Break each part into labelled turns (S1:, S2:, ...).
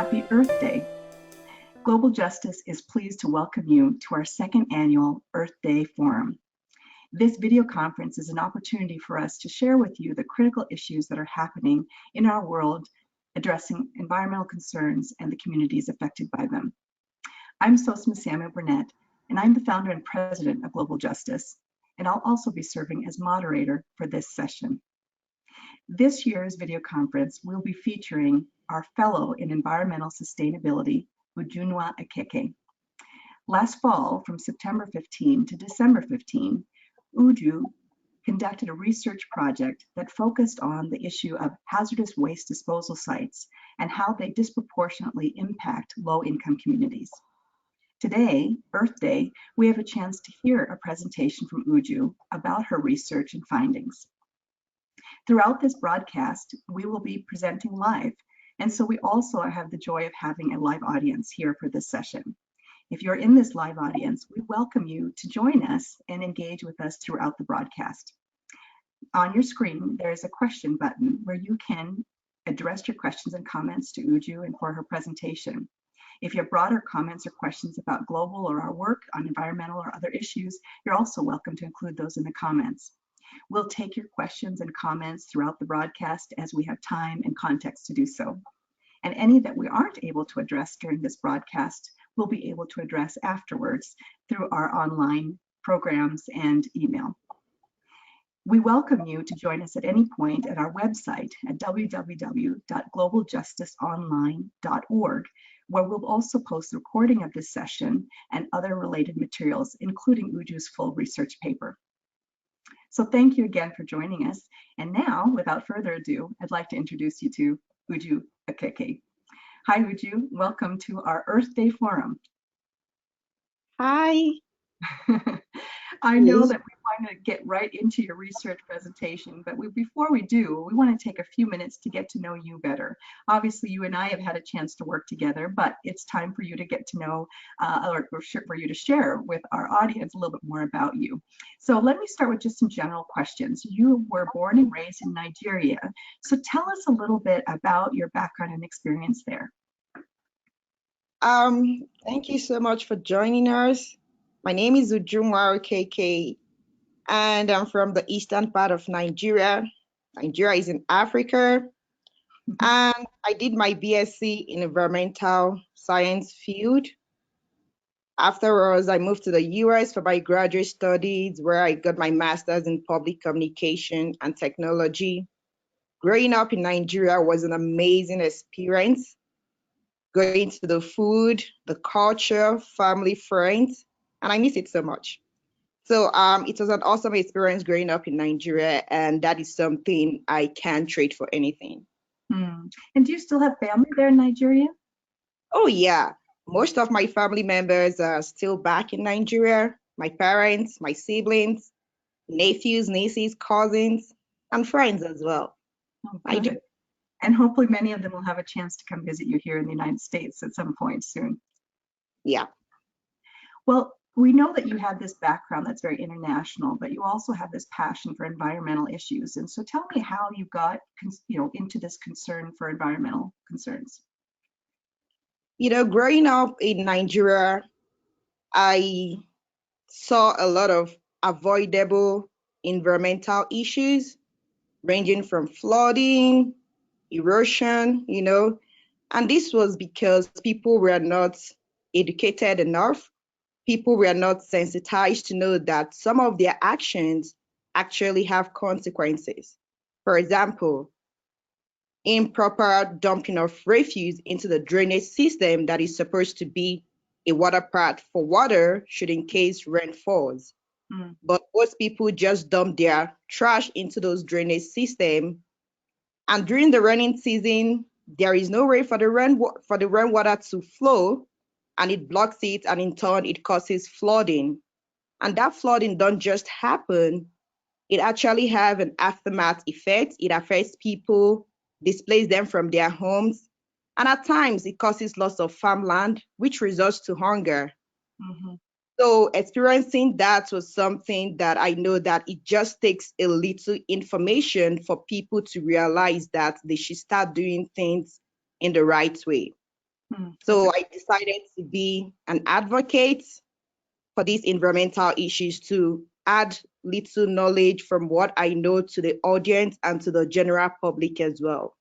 S1: Happy Earth Day. Global Justice is pleased to welcome you to our second annual Earth Day Forum. This video conference is an opportunity for us to share with you the critical issues that are happening in our world addressing environmental concerns and the communities affected by them. I'm Sosamma Samuel-Burnett, and I'm the founder and president of Global Justice, and I'll also be serving as moderator for this session. This year's video conference will be featuring our fellow in environmental sustainability, Ujunwa Okeke. Last fall, from September 15 to December 15, Uju conducted a research project that focused on the issue of hazardous waste disposal sites and how they disproportionately impact low-income communities. Today, Earth Day, we have a chance to hear a presentation from Uju about her research and findings. Throughout this broadcast, we will be presenting live, and so we also have the joy of having a live audience here for this session. If you're in this live audience, we welcome you to join us and engage with us throughout the broadcast. On your screen, there is a question button where you can address your questions and comments to Uju and for her presentation. If you have broader comments or questions about Global or our work on environmental or other issues, you're also welcome to include those in the comments. We'll take your questions and comments throughout the broadcast as we have time and context to do so. And any that we aren't able to address during this broadcast, we'll be able to address afterwards through our online programs and email. We welcome you to join us at any point at our website at www.globaljusticeonline.org, where we'll also post the recording of this session and other related materials, including Uju's full research paper. So thank you again for joining us. And now, without further ado, I'd like to introduce you to Ujunwa Okeke. Hi, Uju. Welcome to our Earth Day Forum.
S2: Hi.
S1: I know that we want to get right into your research presentation, but before we do, we want to take a few minutes to get to know you better. Obviously, you and I have had a chance to work together, but it's time for you to get to know, or for you to share with our audience a little bit more about you. So let me start with just some general questions. You were born and raised in Nigeria, so tell us a little bit about your background and experience there.
S2: Thank you so much for joining us. My name is Ujunwa Okeke, and I'm from the eastern part of Nigeria. Nigeria is in Africa, and I did my BSc in environmental science field. Afterwards, I moved to the US for my graduate studies, where I got my master's in public communication and technology. Growing up in Nigeria was an amazing experience. Going to the food, the culture, family, friends, and I miss it so much. So it was an awesome experience growing up in Nigeria, and that is something I can't trade for anything.
S1: And do you still have family there in Nigeria?
S2: Oh yeah, most of my family members are still back in Nigeria. My parents, my siblings, nephews, nieces, cousins, and friends as well.
S1: Oh,
S2: I do.
S1: And hopefully many of them will have a chance to come visit you here in the United States at some point soon.
S2: Yeah.
S1: Well, we know that you have this background that's very international, but you also have this passion for environmental issues. And so tell me how you got, into this concern for environmental concerns.
S2: Growing up in Nigeria, I saw a lot of avoidable environmental issues, ranging from flooding, erosion, and this was because people were not educated enough. People were not sensitized to know that some of their actions actually have consequences. For example, improper dumping of refuse into the drainage system that is supposed to be a water path for water should in case rain falls. But most people just dump their trash into those drainage systems. And during the rainy season, there is no way for the rainwater to flow, and it blocks it, and in turn, it causes flooding. And that flooding don't just happen, it actually have an aftermath effect. It affects people, displaces them from their homes, and at times it causes loss of farmland, which results to hunger. So experiencing that was something that I know that it just takes a little information for people to realize that they should start doing things in the right way. So I decided to be an advocate for these environmental issues, to add little knowledge from what I know to the audience and to the general public as well.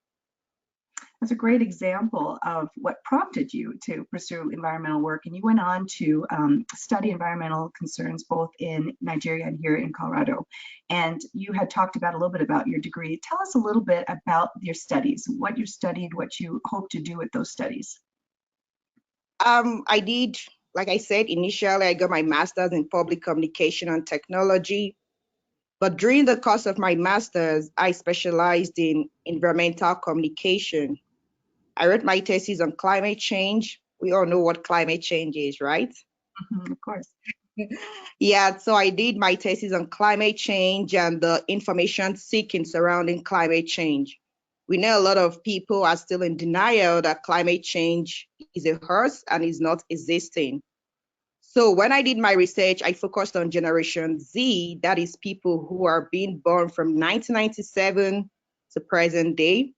S1: That's a great example of what prompted you to pursue environmental work. And you went on to study environmental concerns both in Nigeria and here in Colorado. And you had talked about a little bit about your degree. Tell us a little bit about your studies, what you studied, what you hope to do with those studies.
S2: I did, like I said, initially I got my master's in public communication and technology. But during the course of my master's, I specialized in environmental communication. I wrote my thesis on climate change. We all know what climate change is, right?
S1: Of course.
S2: Yeah, so I did my thesis on climate change and the information seeking surrounding climate change. We know a lot of people are still in denial that climate change is a curse and is not existing. So when I did my research, I focused on Generation Z, that is people who are being born from 1997 to present day.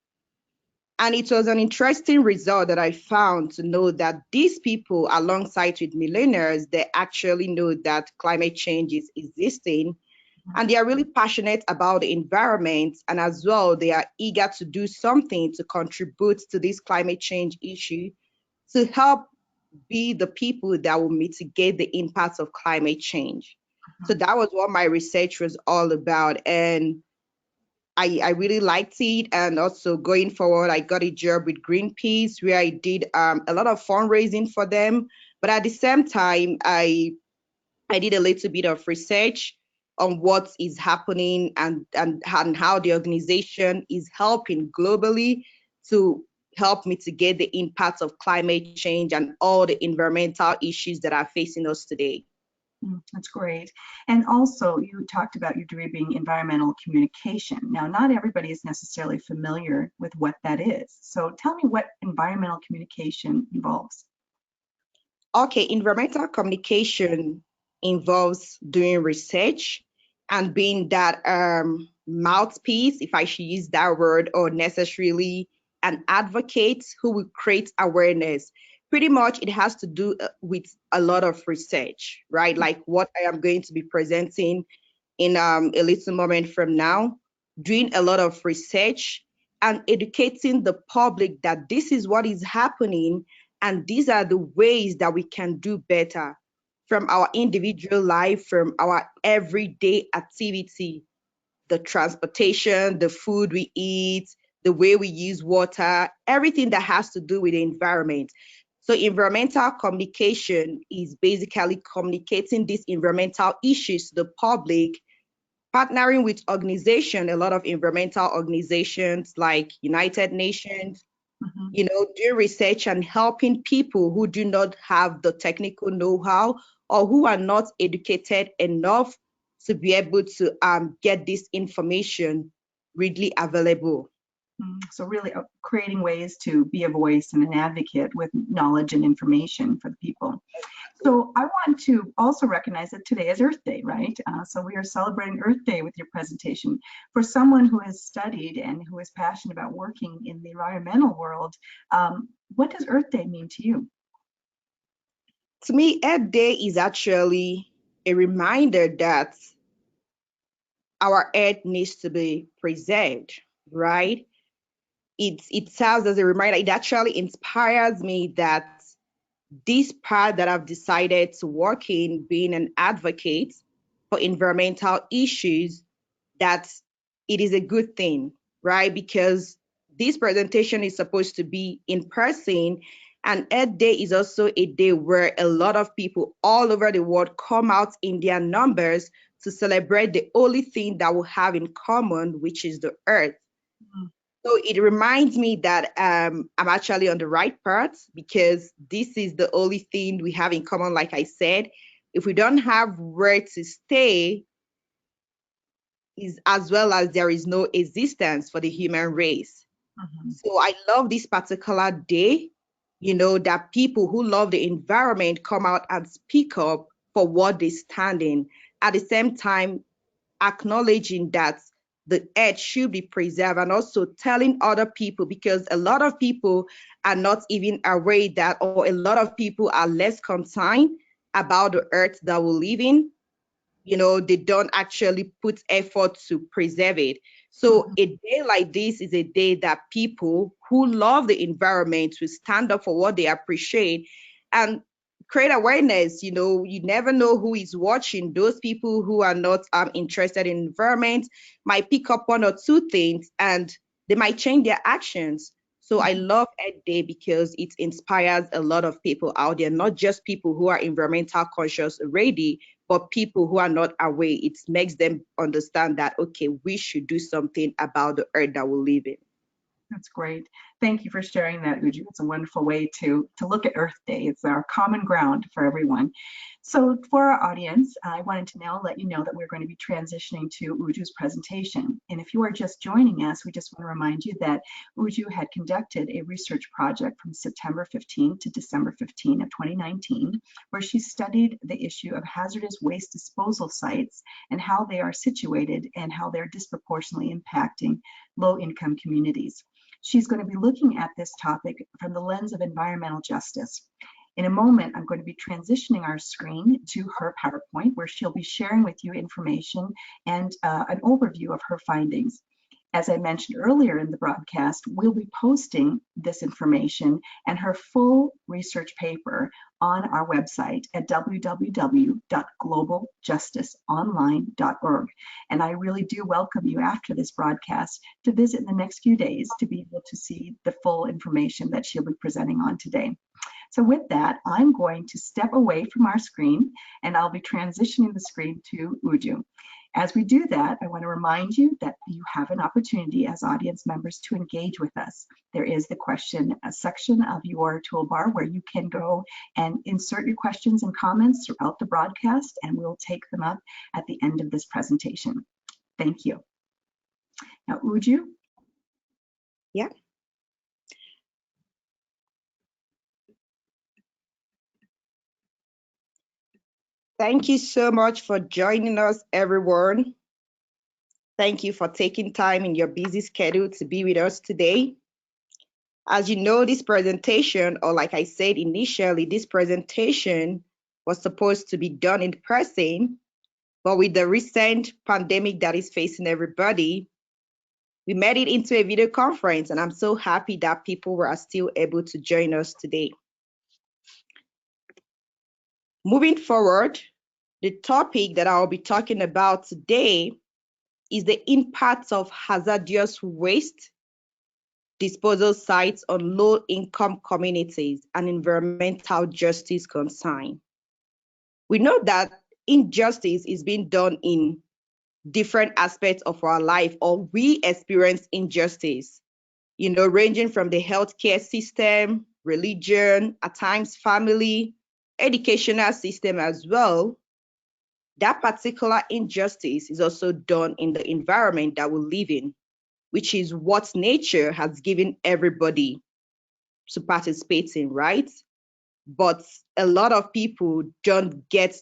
S2: And it was an interesting result that I found to know that these people, alongside with millennials, they actually know that climate change is existing. And they are really passionate about the environment. And as well, they are eager to do something to contribute to this climate change issue to help be the people that will mitigate the impacts of climate change. So that was what my research was all about. And I really liked it. And also going forward, I got a job with Greenpeace where I did a lot of fundraising for them. But at the same time, I did a little bit of research on what is happening and how the organization is helping globally to help mitigate the impacts of climate change and all the environmental issues that are facing us today.
S1: That's great. And also, you talked about your degree being environmental communication. Now, not everybody is necessarily familiar with what that is. So tell me what environmental communication involves.
S2: Okay, environmental communication involves doing research and being that mouthpiece, if I should use that word, or necessarily an advocate who will create awareness. Pretty much it has to do with a lot of research, right? Like what I am going to be presenting in a little moment from now, doing a lot of research and educating the public that this is what is happening and these are the ways that we can do better from our individual life, from our everyday activity, the transportation, the food we eat, the way we use water, everything that has to do with the environment. So environmental communication is basically communicating these environmental issues to the public, partnering with organizations, a lot of environmental organizations like United Nations, doing research and helping people who do not have the technical know-how or who are not educated enough to be able to get this information readily available.
S1: So really creating ways to be a voice and an advocate with knowledge and information for the people. So I want to also recognize that today is Earth Day, right? So we are celebrating Earth Day with your presentation. For someone who has studied and who is passionate about working in the environmental world, what does Earth Day mean to you?
S2: To me, Earth Day is actually a reminder that our Earth needs to be preserved, right? It serves as a reminder. It actually inspires me that this part that I've decided to work in, being an advocate for environmental issues, that it is a good thing, right? Because this presentation is supposed to be in person, and Earth Day is also a day where a lot of people all over the world come out in their numbers to celebrate the only thing that we have in common, which is the Earth. So it reminds me that I'm actually on the right path because this is the only thing we have in common. Like I said, if we don't have where to stay, is as well as there is no existence for the human race. So I love this particular day, that people who love the environment come out and speak up for what they stand in. At the same time, acknowledging that the earth should be preserved, and also telling other people, because a lot of people are not even aware that, or a lot of people are less concerned about the earth that we live in. They don't actually put effort to preserve it. So a day like this is a day that people who love the environment will stand up for what they appreciate and create awareness. You never know who is watching. Those people who are not interested in environment might pick up one or two things and they might change their actions. So I love Earth Day because it inspires a lot of people out there, not just people who are environmental conscious already, but people who are not aware. It makes them understand that, okay, we should do something about the earth that we live in.
S1: That's great. Thank you for sharing that, Uju. It's a wonderful way to look at Earth Day. It's our common ground for everyone. So for our audience, I wanted to now let you know that we're going to be transitioning to Uju's presentation. And if you are just joining us, we just want to remind you that Uju had conducted a research project from September 15 to December 15 of 2019, where she studied the issue of hazardous waste disposal sites and how they are situated and how they're disproportionately impacting low-income communities. She's going to be looking at this topic from the lens of environmental justice. In a moment, I'm going to be transitioning our screen to her PowerPoint, where she'll be sharing with you information and an overview of her findings. As I mentioned earlier in the broadcast, we'll be posting this information and her full research paper on our website at www.globaljusticeonline.org. And I really do welcome you after this broadcast to visit in the next few days to be able to see the full information that she'll be presenting on today. So with that, I'm going to step away from our screen and I'll be transitioning the screen to Uju. As we do that, I want to remind you that you have an opportunity as audience members to engage with us. There is the question section of your toolbar where you can go and insert your questions and comments throughout the broadcast, and we'll take them up at the end of this presentation. Thank you. Now, Uju?
S2: Yeah. Thank you so much for joining us, everyone. Thank you for taking time in your busy schedule to be with us today. As you know, this presentation, or like I said initially, this presentation was supposed to be done in person, but with the recent pandemic that is facing everybody, we made it into a video conference, and I'm so happy that people were still able to join us today. Moving forward, the topic that I'll be talking about today is the impact of hazardous waste disposal sites on low-income communities and environmental justice concern. We know that injustice is being done in different aspects of our life, or we experience injustice, ranging from the healthcare system, religion, at times family, educational system as well. That particular injustice is also done in the environment that we live in, which is what nature has given everybody to participate in, right? But a lot of people don't get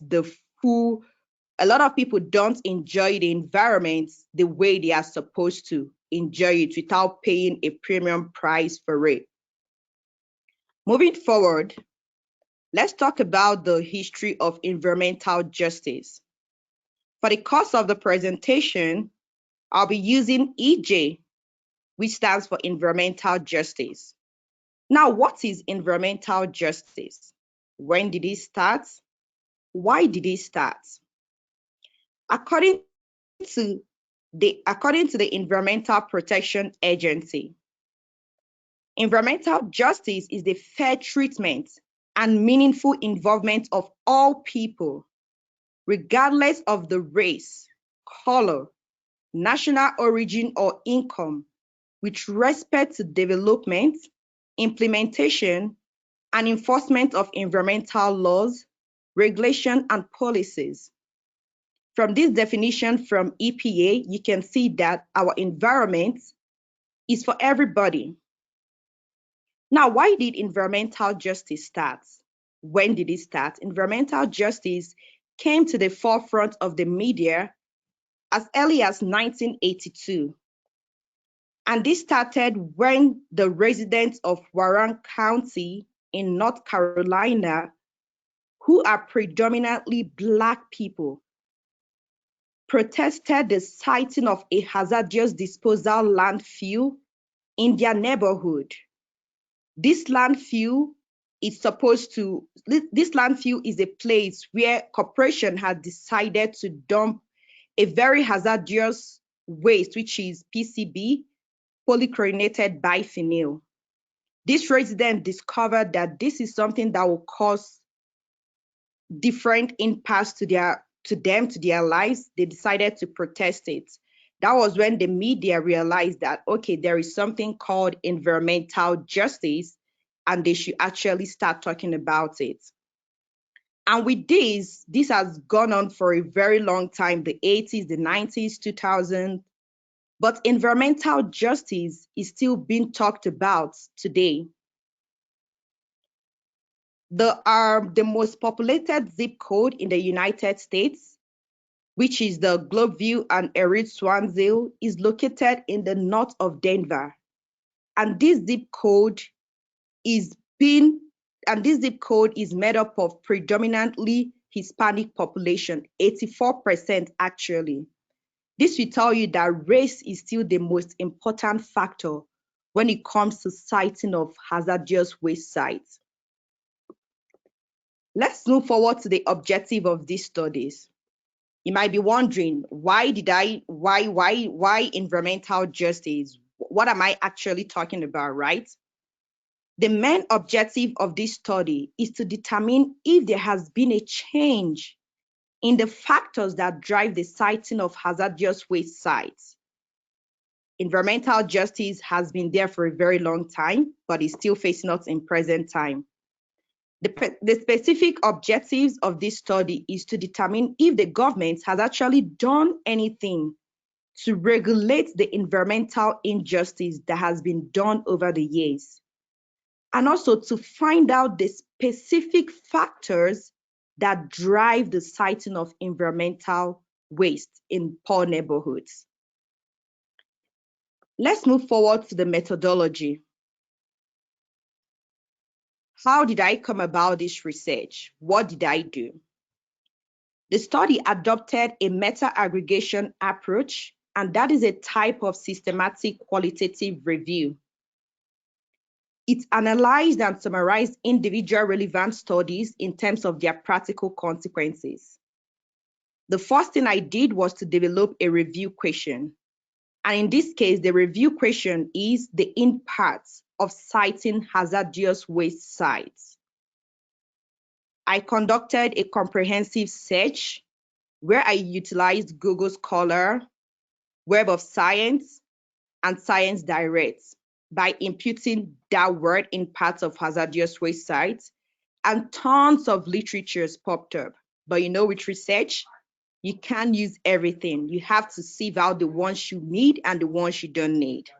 S2: a lot of people don't enjoy the environment the way they are supposed to enjoy it without paying a premium price for it. Moving forward, let's talk about the history of environmental justice. For the course of the presentation, I'll be using EJ, which stands for environmental justice. Now, what is environmental justice? When did it start? Why did it start? According to the Environmental Protection Agency, environmental justice is the fair treatment and meaningful involvement of all people, regardless of the race, color, national origin, or income, with respect to development, implementation, and enforcement of environmental laws, regulation, and policies. From this definition from EPA, you can see that our environment is for everybody. Now, why did environmental justice start? When did it start? Environmental justice came to the forefront of the media as early as 1982. And this started when the residents of Warren County in North Carolina, who are predominantly Black people, protested the siting of a hazardous disposal landfill in their neighborhood. This landfill is a place where corporation has decided to dump a very hazardous waste, which is PCB, polychlorinated biphenyl. This resident discovered that this is something that will cause different impacts to their lives. They decided to protest it. That was when the media realized that, okay, there is something called environmental justice, and they should actually start talking about it. And with this has gone on for a very long time, the 80s, the 90s, 2000s, but environmental justice is still being talked about today. The most populated zip code in the United States, which is the Globeville and Erie-Swansea, is located in the north of Denver. And this zip code is made up of predominantly Hispanic population, 84% actually. This will tell you that race is still the most important factor when it comes to siting of hazardous waste sites. Let's move forward to the objective of these studies. You might be wondering, why environmental justice? What am I actually talking about, right? The main objective of this study is to determine if there has been a change in the factors that drive the siting of hazardous waste sites. Environmental justice has been there for a very long time, but is still facing us in present time. The specific objectives of this study is to determine if the government has actually done anything to regulate the environmental injustice that has been done over the years, and also to find out the specific factors that drive the siting of environmental waste in poor neighborhoods. Let's move forward to the methodology. How did I come about this research? What did I do? The study adopted a meta-aggregation approach, and that is a type of systematic qualitative review. It analyzed and summarized individual relevant studies in terms of their practical consequences. The first thing I did was to develop a review question. And in this case, the review question is the impact of citing hazardous waste sites. I conducted a comprehensive search where I utilized Google Scholar, Web of Science, and Science Direct by imputing that word in parts of hazardous waste sites, and tons of literatures popped up. But you know, with research, you can't use everything. You have to sieve out the ones you need and the ones you don't need.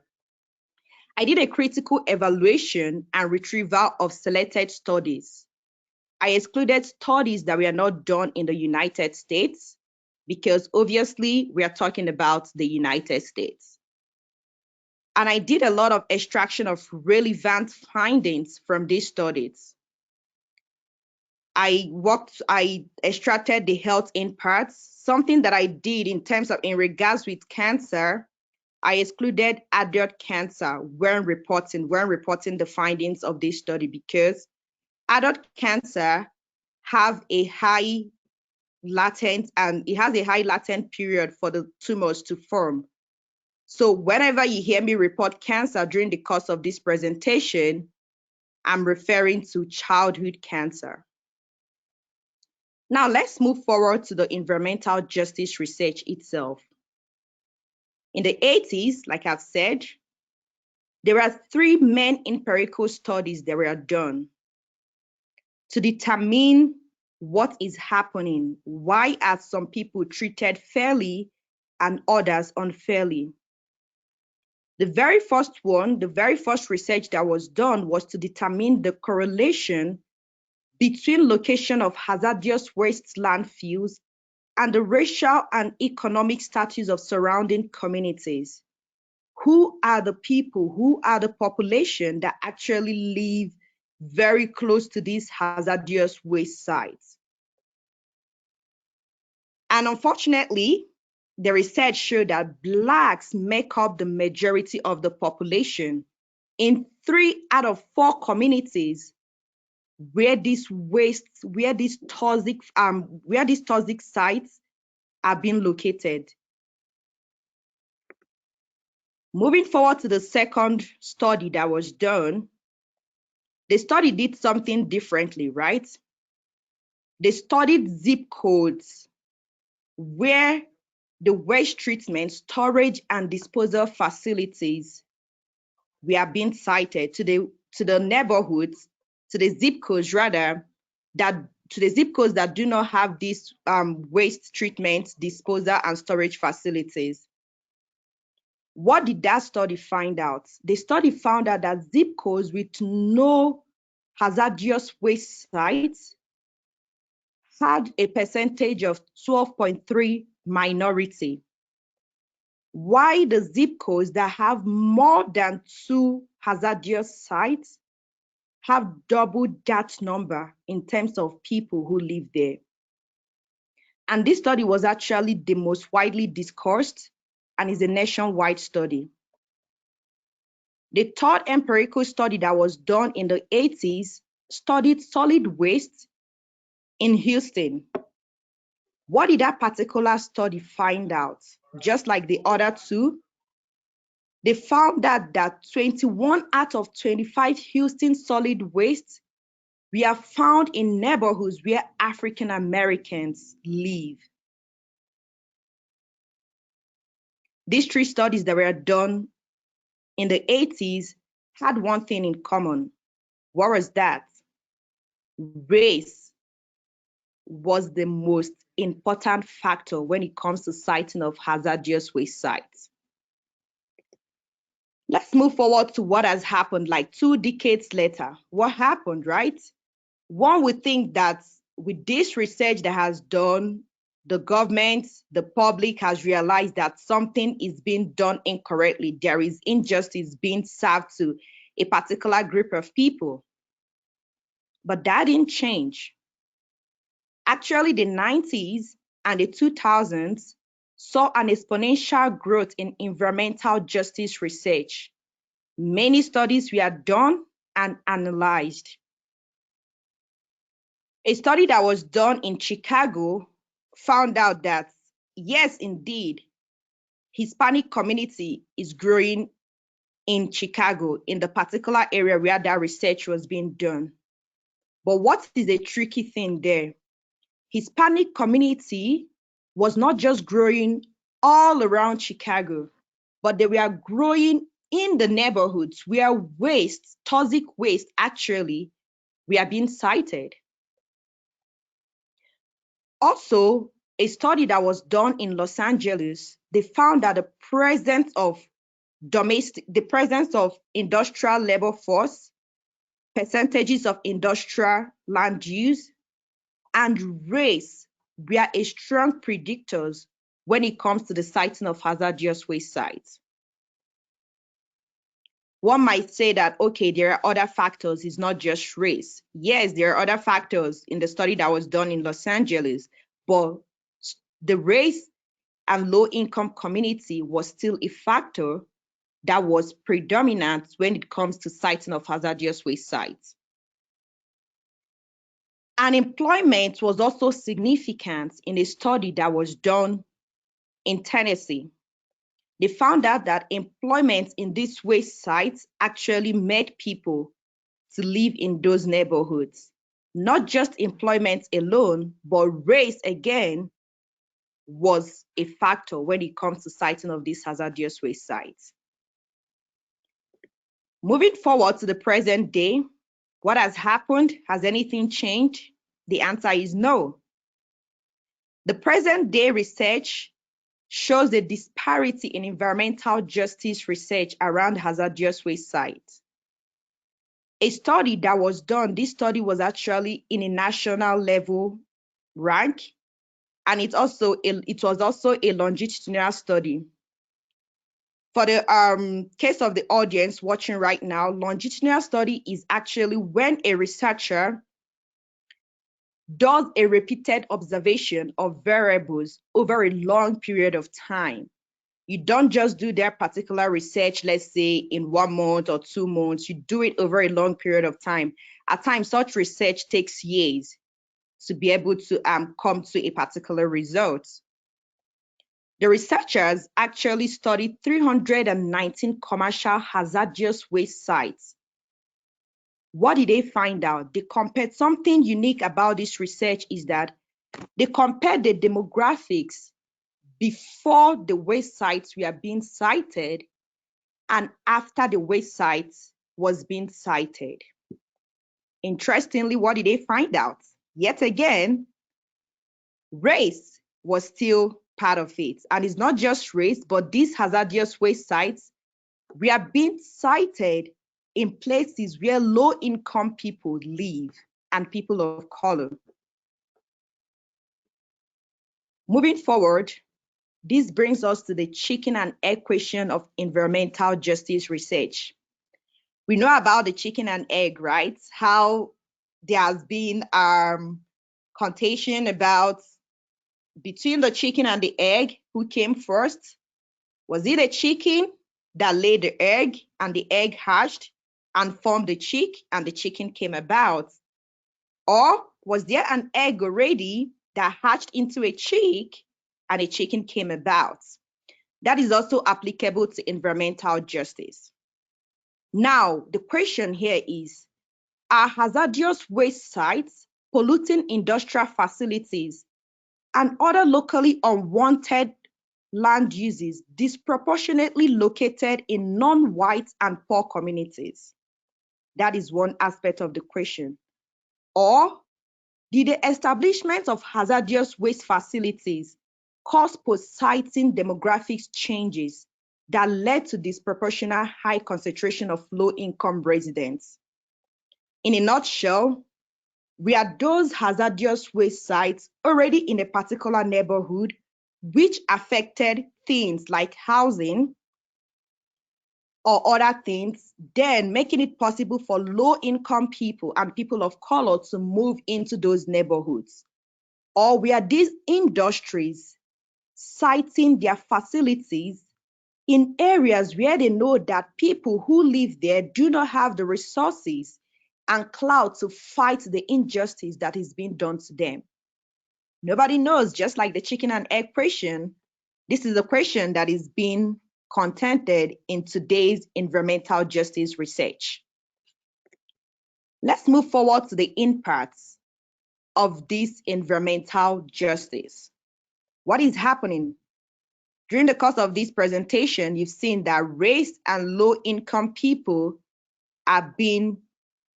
S2: I did a critical evaluation and retrieval of selected studies. I excluded studies that were not done in the United States because obviously we are talking about the United States. And I did a lot of extraction of relevant findings from these studies. I extracted the health impacts, something that I did in regards with cancer. I excluded adult cancer when reporting the findings of this study because adult cancer have a high latent period for the tumors to form. So whenever you hear me report cancer during the course of this presentation, I'm referring to childhood cancer. Now let's move forward to the environmental justice research itself. In the 80s, like I've said, there are 3 main empirical studies that were done to determine what is happening. Why are some people treated fairly and others unfairly? The very first research that was done was to determine the correlation between location of hazardous waste landfills and the racial and economic status of surrounding communities. Who are the people, who are the population that actually live very close to these hazardous waste sites? And unfortunately, the research showed that Blacks make up the majority of the population in 3 out of 4 communities where these toxic sites are being located. Moving forward to the second study that was done, the study did something differently, right? They studied zip codes where the waste treatment, storage, and disposal facilities were being cited to the neighborhoods, to the zip codes rather, to the zip codes that do not have these waste treatment, disposal, and storage facilities. What did that study find out? The study found out that zip codes with no hazardous waste sites had a percentage of 12.3 minority. Why the zip codes that have more than 2 hazardous sites have double that number in terms of people who live there? And this study was actually the most widely discussed and is a nationwide study. The third empirical study that was done in the 80s studied solid waste in Houston. What did that particular study find out? Just like the other two, they found out that 21 out of 25 Houston solid waste were found in neighborhoods where African Americans live. These 3 studies that were done in the 80s had one thing in common. What was that? Race was the most important factor when it comes to siting of hazardous waste sites. Let's move forward to what has happened like 2 decades later. What happened, right? One would think that with this research that has done, the government, the public has realized that something is being done incorrectly. There is injustice being served to a particular group of people. But that didn't change. Actually, the 90s and the 2000s saw an exponential growth in environmental justice research. Many studies were done and analyzed. A study that was done in Chicago found out that, yes, indeed, Hispanic community is growing in Chicago, in the particular area where that research was being done. But what is a tricky thing there? Hispanic community was not just growing all around Chicago, but they were growing in the neighborhoods where waste, toxic waste actually were being cited. Also, a study that was done in Los Angeles, they found that the presence of industrial labor force, percentages of industrial land use, and race were a strong predictors when it comes to the siting of hazardous waste sites. One might say that, okay, there are other factors, it's not just race. Yes, there are other factors in the study that was done in Los Angeles, but the race and low-income community was still a factor that was predominant when it comes to siting of hazardous waste sites. Unemployment was also significant in a study that was done in Tennessee. They found out that employment in these waste sites actually made people to live in those neighborhoods. Not just employment alone, but race again was a factor when it comes to siting of these hazardous waste sites. Moving forward to the present day, what has happened? Has anything changed? The answer is no. The present day research shows a disparity in environmental justice research around hazardous waste sites. A study that was done, this study was actually in a national level rank. and it was also a longitudinal study. For the case of the audience watching right now, longitudinal study is actually when a researcher does a repeated observation of variables over a long period of time. You don't just do that particular research, let's say in 1 month or 2 months, you do it over a long period of time. At times, such research takes years to be able to come to a particular result. The researchers actually studied 319 commercial hazardous waste sites. What did they find out? They compared something unique about this research is that they compared the demographics before the waste sites were being cited and after the waste sites was being cited. Interestingly, what did they find out? Yet again, race was still part of it. And it's not just race, but these hazardous waste sites were being cited in places where low-income people live and people of color. Moving forward, this brings us to the chicken and egg question of environmental justice research. We know about the chicken and egg, right? How there has been contention about between the chicken and the egg, who came first? Was it a chicken that laid the egg and the egg hatched and formed the chick and the chicken came about? Or was there an egg already that hatched into a chick and a chicken came about? That is also applicable to environmental justice. Now, the question here is, are hazardous waste sites, polluting industrial facilities, and other locally unwanted land uses disproportionately located in non-white and poor communities? That is one aspect of the question. Or did the establishment of hazardous waste facilities cause post-siting demographics changes that led to disproportionate high concentration of low-income residents? In a nutshell, were those hazardous waste sites already in a particular neighborhood which affected things like housing or other things, then making it possible for low-income people and people of color to move into those neighborhoods? Or were these industries siting their facilities in areas where they know that people who live there do not have the resources and clout to fight the injustice that is being done to them? Nobody knows. Just like the chicken and egg question, this is a question that is being contended in today's environmental justice research. Let's move forward to the impacts of this environmental justice. What is happening? During the course of this presentation, you've seen that race and low-income people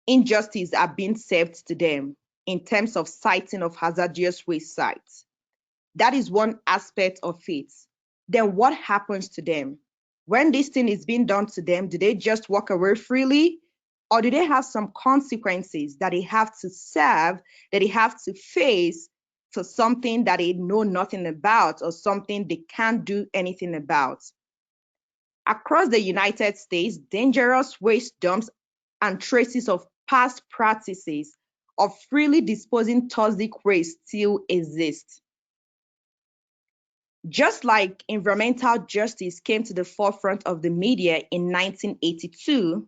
S2: injustice are being served to them in terms of citing of hazardous waste sites. That is one aspect of it. Then what happens to them? When this thing is being done to them, do they just walk away freely? Or do they have some consequences that they have to serve, that they have to face for something that they know nothing about or something they can't do anything about? Across the United States, dangerous waste dumps and traces of past practices of freely disposing toxic waste still exist. Just like environmental justice came to the forefront of the media in 1982,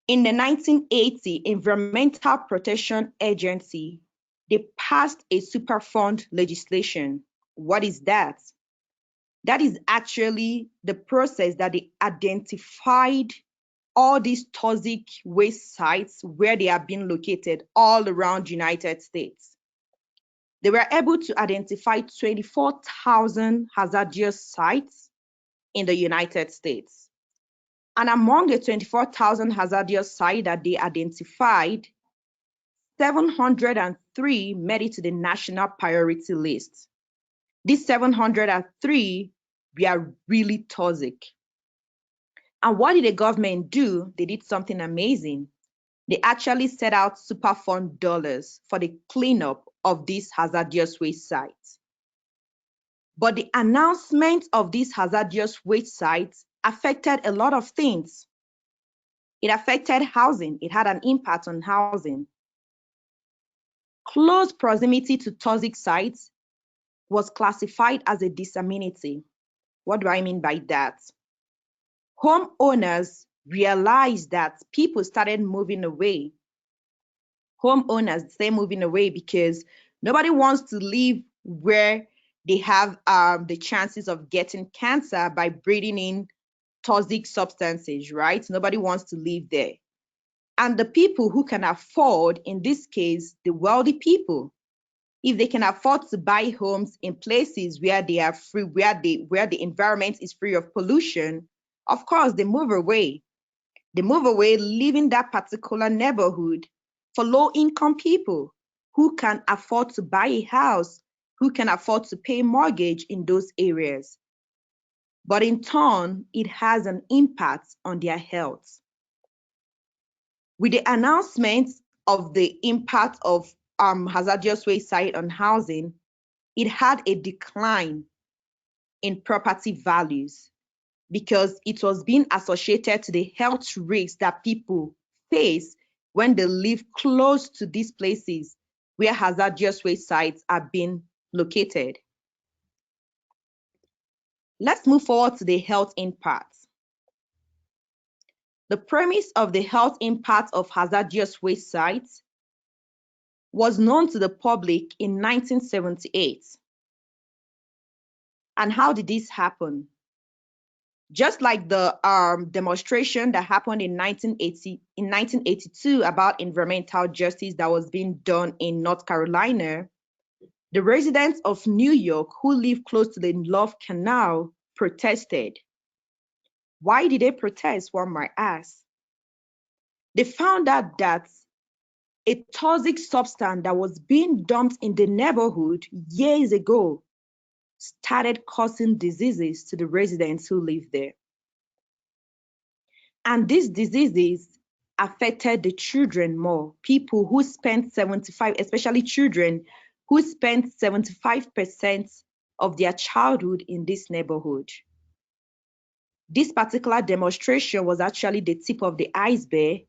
S2: in the 1980 Environmental Protection Agency, they passed a Superfund legislation. What is that? That is actually the process that they identified all these toxic waste sites where they are being located all around the United States. They were able to identify 24,000 hazardous sites in the United States. And among the 24,000 hazardous sites that they identified, 703 made it to the national priority list. These 703 were really toxic. And what did the government do? They did something amazing. They actually set out Superfund dollars for the cleanup of these hazardous waste sites. But the announcement of these hazardous waste sites affected a lot of things. It affected housing. It had an impact on housing. Close proximity to toxic sites was classified as a disamenity. What do I mean by that? Homeowners realized that people started moving away. Homeowners say moving away because nobody wants to live where they have the chances of getting cancer by breathing in toxic substances, right? Nobody wants to live there. And the people who can afford, in this case, the wealthy people, if they can afford to buy homes in places where they are free, where the environment is free of pollution, of course, they move away. They move away, leaving that particular neighborhood for low-income people who can afford to buy a house, who can afford to pay mortgage in those areas. But in turn, it has an impact on their health. With the announcement of the impact of hazardous waste site on housing, it had a decline in property values because it was being associated to the health risks that people face when they live close to these places where hazardous waste sites are being located. Let's move forward to the health impact. The premise of the health impact of hazardous waste sites was known to the public in 1978. And how did this happen? Just like the demonstration that happened in 1982 about environmental justice that was being done in North Carolina, the residents of New York who live close to the Love Canal protested. Why did they protest, one might ask? They found out that a toxic substance that was being dumped in the neighborhood years ago started causing diseases to the residents who live there. And these diseases affected the children more, people who spent 75, especially children who spent 75% of their childhood in this neighborhood. This particular demonstration was actually the tip of the iceberg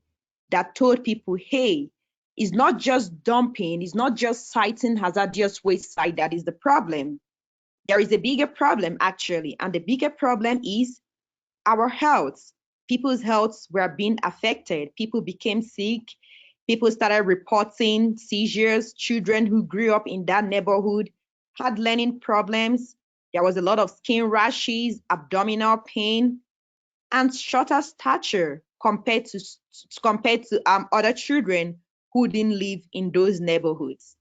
S2: that told people, hey, it's not just dumping, it's not just citing hazardous waste site that is the problem. There is a bigger problem actually, and the bigger problem is our health. People's health were being affected. People became sick. People started reporting seizures. Children who grew up in that neighborhood had learning problems. There was a lot of skin rashes, abdominal pain, and shorter stature compared to other children who didn't live in those neighborhoods.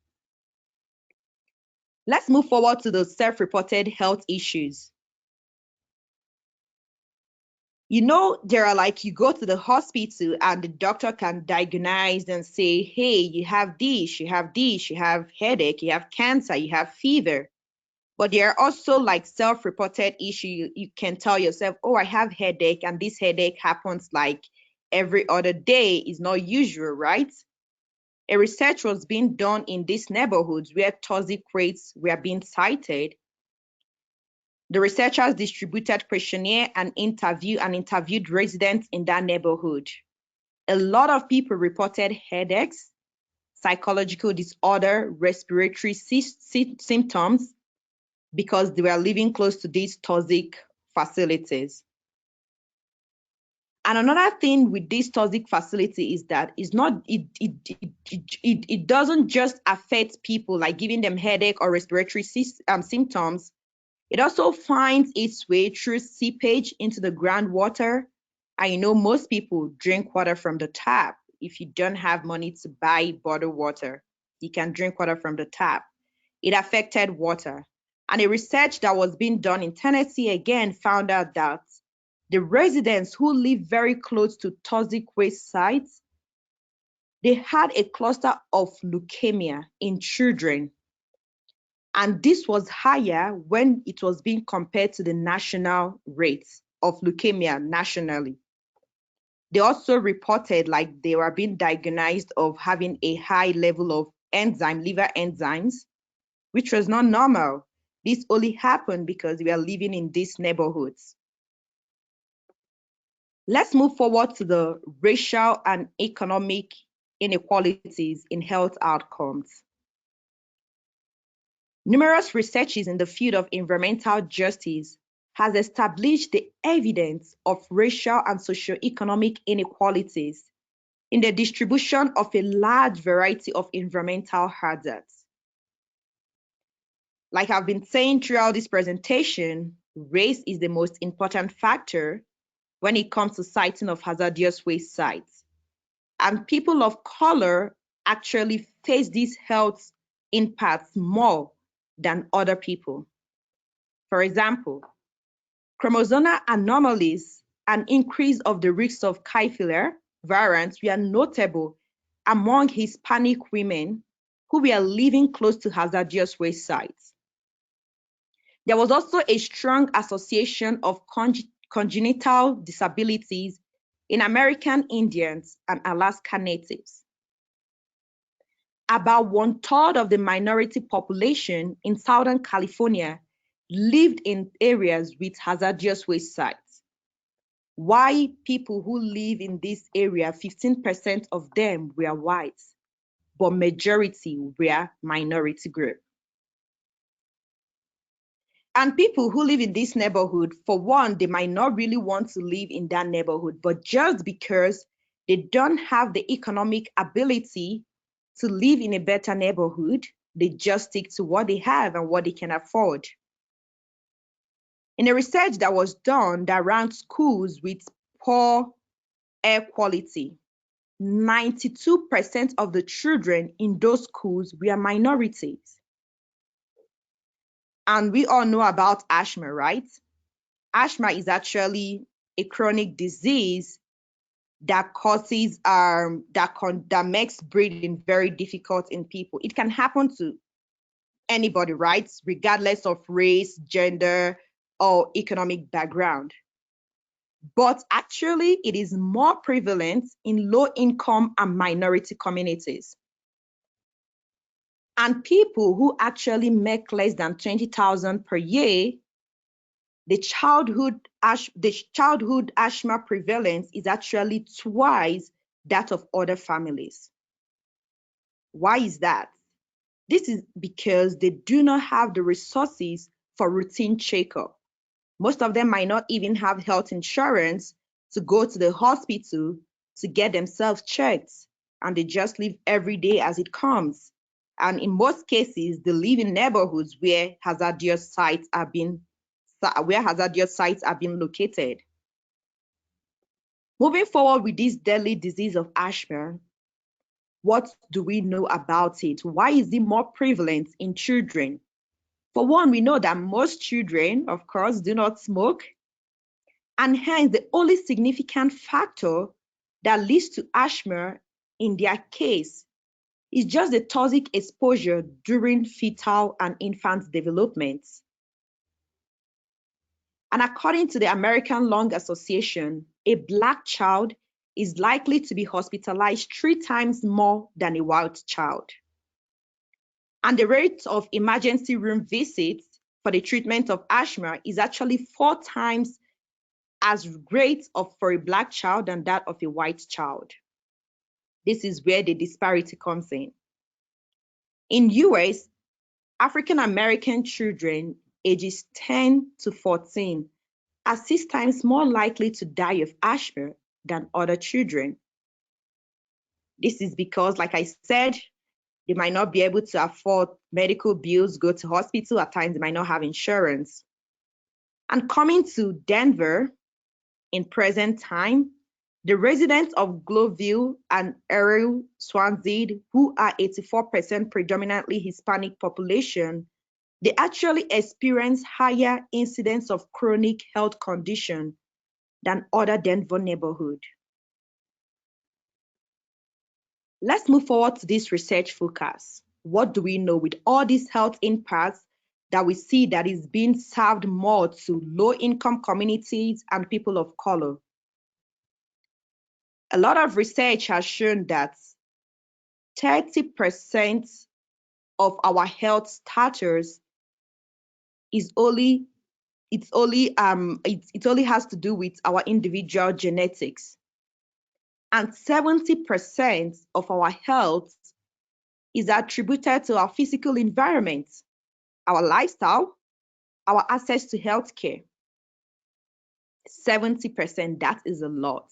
S2: Let's move forward to the self-reported health issues. You know, there are like you go to the hospital and the doctor can diagnose and say, hey, you have this, you have this, you have headache, you have cancer, you have fever. But there are also like self-reported issues. You can tell yourself, oh, I have headache, and this headache happens like every other day, is not usual, right? A research was being done in these neighborhoods where toxic rates were being cited. The researchers distributed questionnaire and interviewed residents in that neighborhood. A lot of people reported headaches, psychological disorder, respiratory symptoms because they were living close to these toxic facilities. And another thing with this toxic facility is that it doesn't just affect people like giving them headache or respiratory symptoms. It also finds its way through seepage into the groundwater. I know most people drink water from the tap. If you don't have money to buy bottled water, you can drink water from the tap. It affected water. And a research that was being done in Tennessee again found out that the residents who live very close to toxic waste sites, they had a cluster of leukemia in children. And this was higher when it was being compared to the national rates of leukemia nationally. They also reported like they were being diagnosed of having a high level of liver enzymes, which was not normal. This only happened because we are living in these neighborhoods. Let's move forward to the racial and economic inequalities in health outcomes. Numerous researches in the field of environmental justice has established the evidence of racial and socioeconomic inequalities in the distribution of a large variety of environmental hazards. Like I've been saying throughout this presentation, race is the most important factor when it comes to siting of hazardous waste sites. And people of color actually face these health impacts more than other people. For example, chromosomal anomalies and increase of the risk of Kyrphila variants were notable among Hispanic women who were living close to hazardous waste sites. There was also a strong association of congenital disabilities in American Indians and Alaska Natives. About 1/3 of the minority population in Southern California lived in areas with hazardous waste sites. White people who live in this area, 15% of them were white, but majority were minority group. And people who live in this neighborhood, for one, they might not really want to live in that neighborhood, but just because they don't have the economic ability to live in a better neighborhood, they just stick to what they have and what they can afford. In a research that was done that ranked schools with poor air quality, 92% of the children in those schools were minorities. And we all know about asthma, right? Asthma is actually a chronic disease that causes that makes breathing very difficult in people. It can happen to anybody, right? Regardless of race, gender, or economic background. But actually, it is more prevalent in low-income and minority communities. And people who actually make less than $20,000 per year, the childhood asthma prevalence is actually twice that of other families. Why is that? This is because they do not have the resources for routine checkup. Most of them might not even have health insurance to go to the hospital to get themselves checked, and they just live every day as it comes. And in most cases, they live in neighborhoods where hazardous sites are being located. Moving forward with this deadly disease of asthma, what do we know about it? Why is it more prevalent in children? For one, we know that most children, of course, do not smoke, and hence the only significant factor that leads to asthma in their case is just the toxic exposure during fetal and infant development. And according to the American Lung Association, a Black child is likely to be hospitalized 3 times more than a white child. And the rate of emergency room visits for the treatment of asthma is actually 4 times as great for a Black child than that of a white child. This is where the disparity comes in. In US, African American children ages 10 to 14 are 6 times more likely to die of asthma than other children. This is because, like I said, they might not be able to afford medical bills, go to hospital, at times they might not have insurance. And coming to Denver, in present time, the residents of G.L.O.B.A.L and Erie Swansea, who are 84% predominantly Hispanic population, they actually experience higher incidence of chronic health condition than other Denver neighborhoods. Let's move forward to this research focus. What do we know with all these health impacts that we see that is being served more to low-income communities and people of color? A lot of research has shown that 30% of our health status is only it only has to do with our individual genetics. And 70% of our health is attributed to our physical environment, our lifestyle, our access to healthcare. 70%, that is a lot,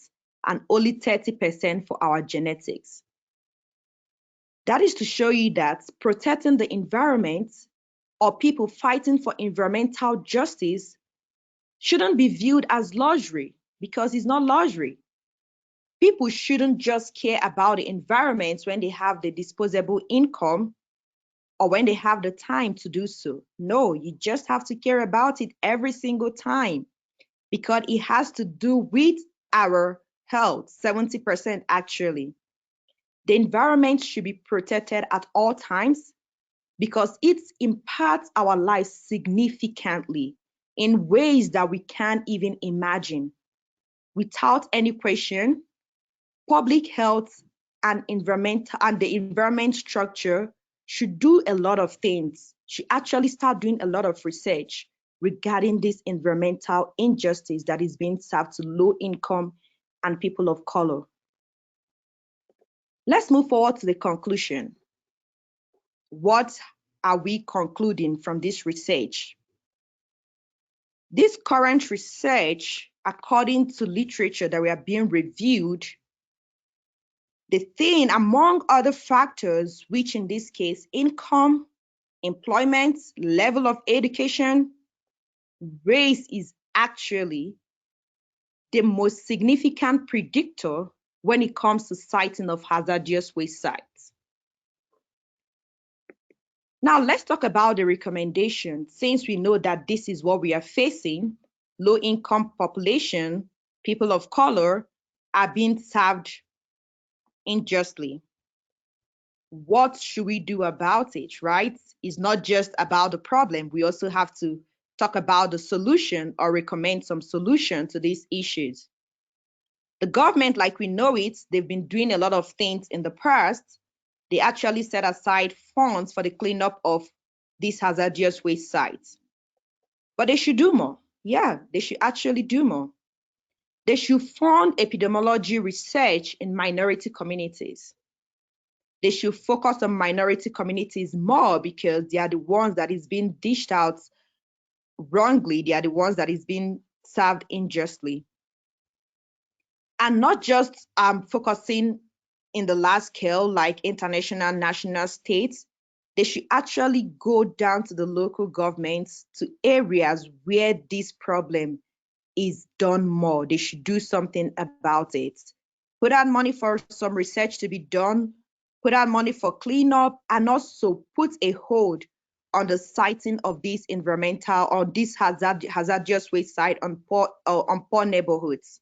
S2: and only 30% for our genetics. That is to show you that protecting the environment or people fighting for environmental justice shouldn't be viewed as luxury, because it's not luxury. People shouldn't just care about the environment when they have the disposable income or when they have the time to do so. No, you just have to care about it every single time, because it has to do with our health, 70% actually. The environment should be protected at all times because it impacts our lives significantly in ways that we can't even imagine. Without any question, public health and the environment structure should do a lot of things, should actually start doing a lot of research regarding this environmental injustice that is being served to low income and people of color. Let's move forward to the conclusion. What are we concluding from this research? This current research, according to literature that we are being reviewed, the thing among other factors, which in this case, income, employment, level of education, race is actually the most significant predictor when it comes to siting of hazardous waste sites. Now let's talk about the recommendation. Since we know that this is what we are facing, low-income population, people of color are being served unjustly. What should we do about it, right? It's not just about the problem. We also have to talk about the solution or recommend some solution to these issues. The government, like we know it, they've been doing a lot of things in the past. They actually set aside funds for the cleanup of these hazardous waste sites. But they should do more. Yeah, they should actually do more. They should fund epidemiology research in minority communities. They should focus on minority communities more because they are the ones that is being dished out wrongly. They are the ones that is being served unjustly. And not just focusing in the large scale like international, national, states. They should actually go down to the local governments, to areas where this problem is done more. They should do something about it. Put out money for some research to be done, put out money for cleanup, and also put a hold on the siting of these environmental or this hazardous waste site on poor neighborhoods.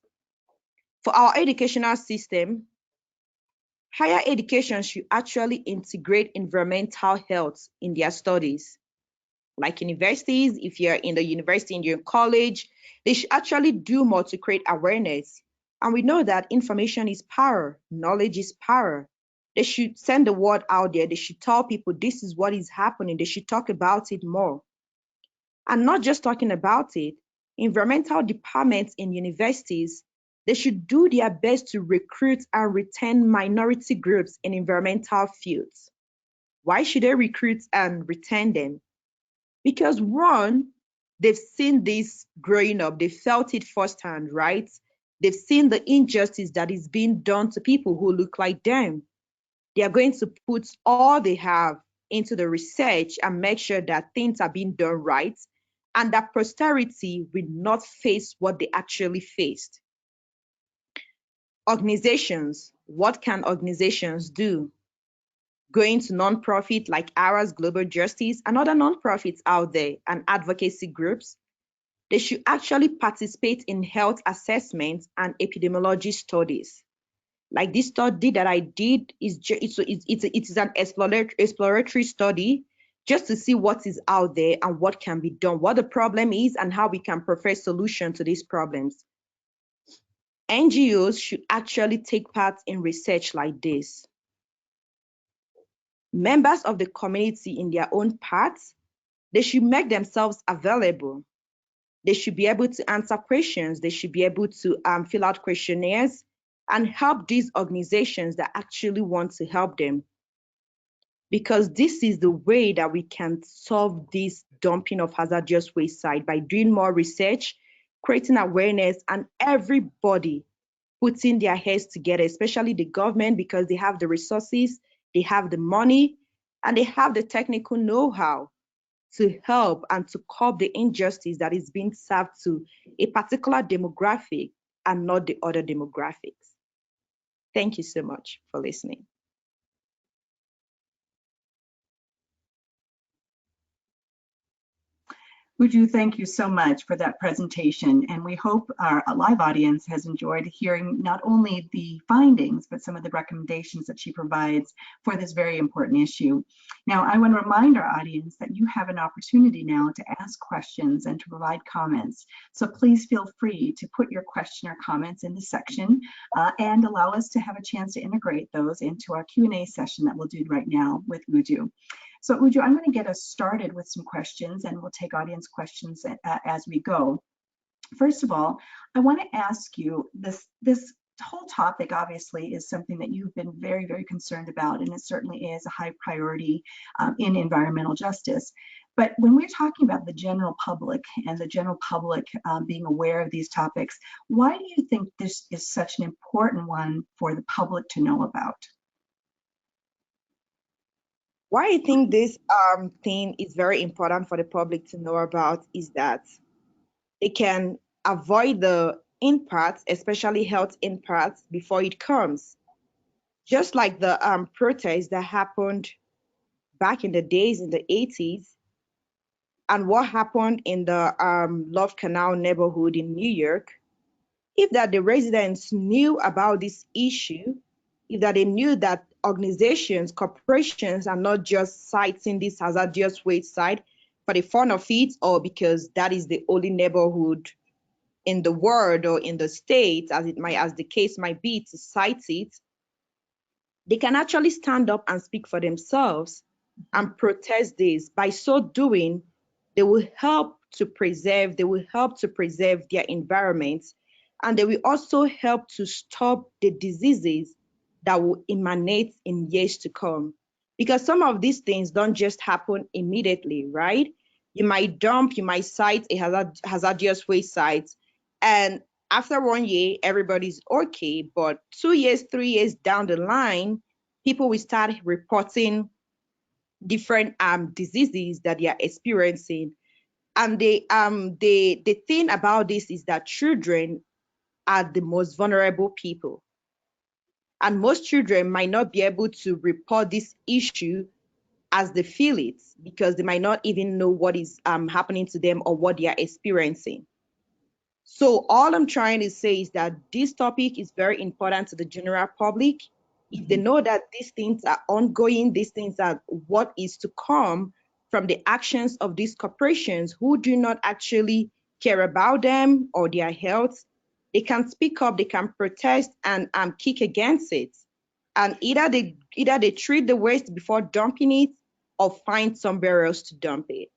S2: For our educational system, higher education should actually integrate environmental health in their studies. Like universities, if you're in the university and you're in college, they should actually do more to create awareness. And we know that information is power, knowledge is power. They should send the word out there. They should tell people this is what is happening. They should talk about it more. And not just talking about it, environmental departments in universities, they should do their best to recruit and retain minority groups in environmental fields. Why should they recruit and retain them? Because one, they've seen this growing up, they felt it firsthand, right? They've seen the injustice that is being done to people who look like them. They are going to put all they have into the research and make sure that things are being done right and that posterity will not face what they actually faced. Organizations, what can organizations do? Going to nonprofit like ours, Global Justice, and other nonprofits out there and advocacy groups, they should actually participate in health assessments and epidemiology studies. Like this study that I did it's an exploratory study just to see what is out there and what can be done, what the problem is and how we can provide solution to these problems. NGOs should actually take part in research like this. members of the community in their own parts, they should make themselves available. They should be able to answer questions. They should be able to fill out questionnaires and help these organizations that actually want to help them. Because this is the way that we can solve this dumping of hazardous waste site, by doing more research, creating awareness, and everybody putting their heads together, especially the government, because they have the resources, they have the money, and they have the technical know-how to help and to curb the injustice that is being served to a particular demographic and not the other demographics. Thank you so much for listening.
S1: Uju, thank you so much for that presentation, and we hope our live audience has enjoyed hearing not only the findings, but some of the recommendations that she provides for this very important issue. Now, I want to remind our audience that you have an opportunity now to ask questions and to provide comments. So please feel free to put your question or comments in the section and allow us to have a chance to integrate those into our Q&A session that we'll do right now with Uju. So Uju, I'm going to get us started with some questions, and we'll take audience questions as we go. First of all, I want to ask you, this whole topic obviously is something that you've been very, very concerned about, and it certainly is a high priority in environmental justice. But when we're talking about the general public and the general public being aware of these topics, why do you think this is such an important one for the public to know about?
S2: Why I think this thing is very important for the public to know about is that they can avoid the impacts, especially health impacts, before it comes. Just like the protests that happened back in the days in the 80s, and what happened in the Love Canal neighborhood in New York, if that the residents knew about this issue, if that they knew that organizations, corporations are not just citing this hazardous waste site for the fun of it, or because that is the only neighborhood in the world or in the state, as the case might be, to cite it, they can actually stand up and speak for themselves and protest this. By so doing, they will help to preserve their environment, and they will also help to stop the diseases that will emanate in years to come. Because some of these things don't just happen immediately, right? You might cite a hazardous waste site, and after 1 year, everybody's okay. But 2 years, 3 years down the line, people will start reporting different diseases that they are experiencing. And the thing about this is that children are the most vulnerable people. And most children might not be able to report this issue as they feel it, because they might not even know what is happening to them or what they are experiencing. So all I'm trying to say is that this topic is very important to the general public. If they know that these things are ongoing, these things are what is to come from the actions of these corporations who do not actually care about them or their health, they can speak up, they can protest and kick against it. And either they treat the waste before dumping it or find somewhere else to dump it.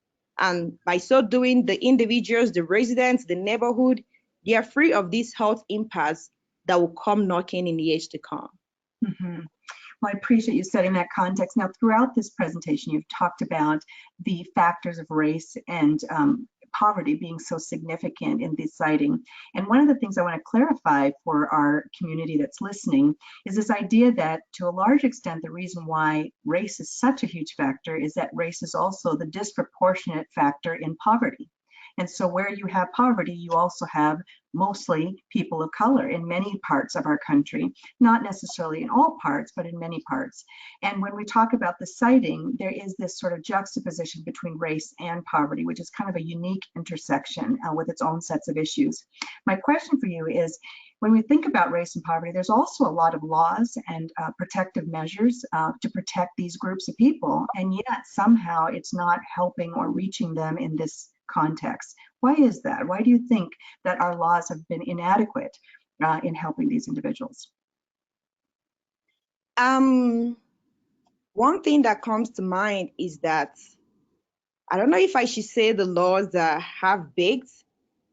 S2: And by so doing, the individuals, the residents, the neighborhood, they are free of these health impacts that will come knocking in the years to come.
S1: Mm-hmm. Well, I appreciate you setting that context. Now, throughout this presentation, you've talked about the factors of race and poverty being so significant in this citing. And one of the things I want to clarify for our community that's listening is this idea that, to a large extent, the reason why race is such a huge factor is that race is also the disproportionate factor in poverty. And so where you have poverty, you also have mostly people of color in many parts of our country, not necessarily in all parts, but in many parts. And when we talk about the citing, there is this sort of juxtaposition between race and poverty, which is kind of a unique intersection with its own sets of issues. My question for you is, when we think about race and poverty, there's also a lot of laws and protective measures to protect these groups of people, and yet somehow it's not helping or reaching them in this context. Why is that? Why do you think that our laws have been inadequate in helping these individuals?
S2: Well, one thing that comes to mind is that I don't know if I should say the laws are half-baked.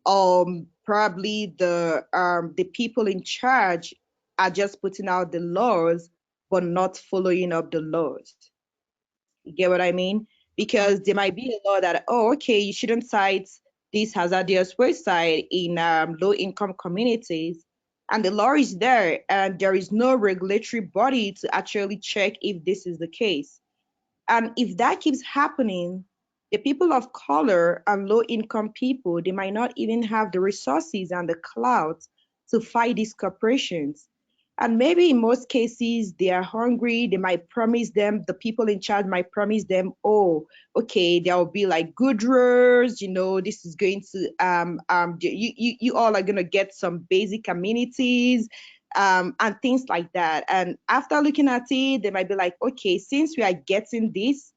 S2: Probably the people in charge are just putting out the laws but not following up the laws. You get what I mean? Because there might be a law that, oh, okay, you shouldn't cite this hazardous website in low-income communities, and the law is there, and there is no regulatory body to actually check if this is the case. And if that keeps happening, the people of color and low income people, they might not even have the resources and the clout to fight these corporations. And maybe in most cases, they are hungry. They might promise them, the people in charge might promise them, oh, okay, there will be like good roads, this is going to, you all are going to get some basic amenities, and things like that. And after looking at it, they might be like, okay, since we are getting this,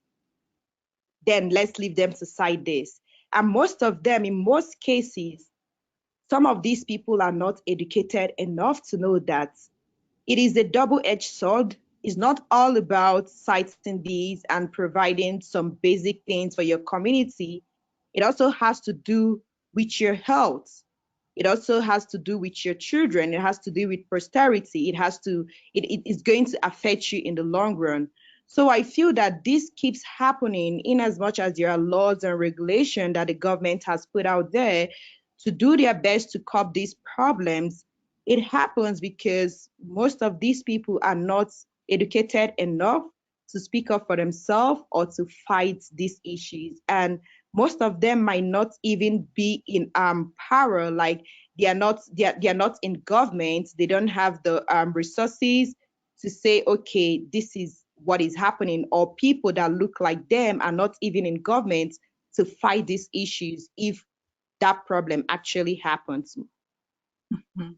S2: then let's leave them to cite this. And most of them, in most cases, some of these people are not educated enough to know that it is a double-edged sword. It's not all about citing these and providing some basic things for your community. It also has to do with your health. It also has to do with your children. It has to do with posterity. It is going to affect you in the long run. So I feel that this keeps happening in as much as there are laws and regulation that the government has put out there to do their best to curb these problems. It happens because most of these people are not educated enough to speak up for themselves or to fight these issues. And most of them might not even be in power, like they are not in government. They don't have the resources to say, okay, this is what is happening, or people that look like them are not even in government to fight these issues if that problem actually happens.
S1: Mhm.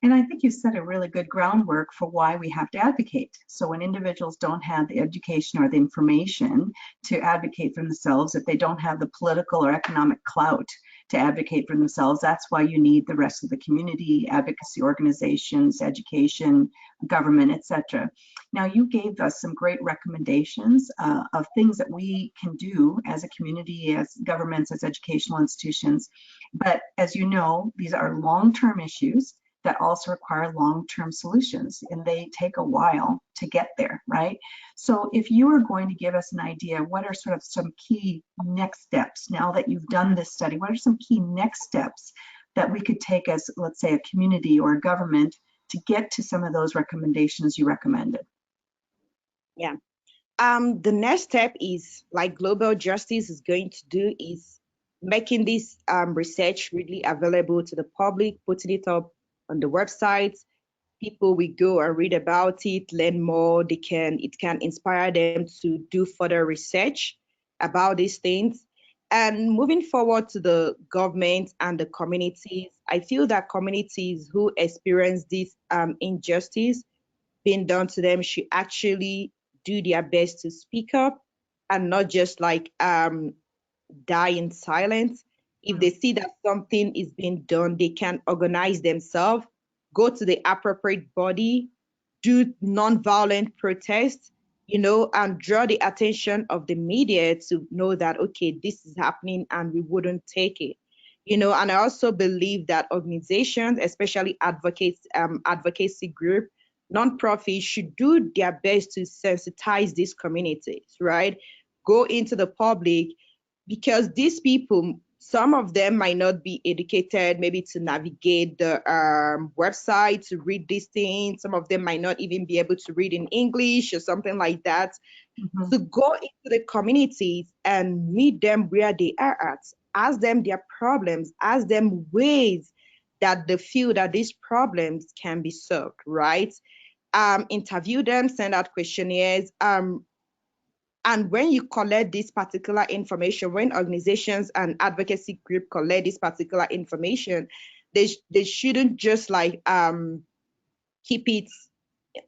S1: And I think you set a really good groundwork for why we have to advocate. So when individuals don't have the education or the information to advocate for themselves, if they don't have the political or economic clout to advocate for themselves, that's why you need the rest of the community, advocacy organizations, education, government, etc. Now, you gave us some great recommendations of things that we can do as a community, as governments, as educational institutions. But as you know, these are long-term issues that also require long-term solutions, and they take a while to get there, right? So if you were going to give us an idea, what are sort of some key next steps now that you've done this study? What are some key next steps that we could take as, let's say, a community or a government to get to some of those recommendations you recommended?
S2: Yeah. The next step is, like Global Justice is going to do, is making this research really available to the public, putting it up on the website. People will go and read about it, learn more. It can inspire them to do further research about these things. And moving forward to the government and the communities, I feel that communities who experience this injustice being done to them should actually do their best to speak up and not just like die in silence. If they see that something is being done, they can organize themselves, go to the appropriate body, do nonviolent protests, and draw the attention of the media to know that, okay, this is happening and we wouldn't take it. And I also believe that organizations, especially advocacy group, nonprofits, should do their best to sensitize these communities, right? Go into the public, because these people, some of them might not be educated maybe to navigate the website to read these things. Some of them might not even be able to read in English or something like that.
S1: Mm-hmm.
S2: To go into the communities and meet them where they are at, ask them their problems, ask them ways that they feel that these problems can be solved, right? Interview them, send out questionnaires. And when you collect this particular information, when organizations and advocacy group collect this particular information, they shouldn't just like keep it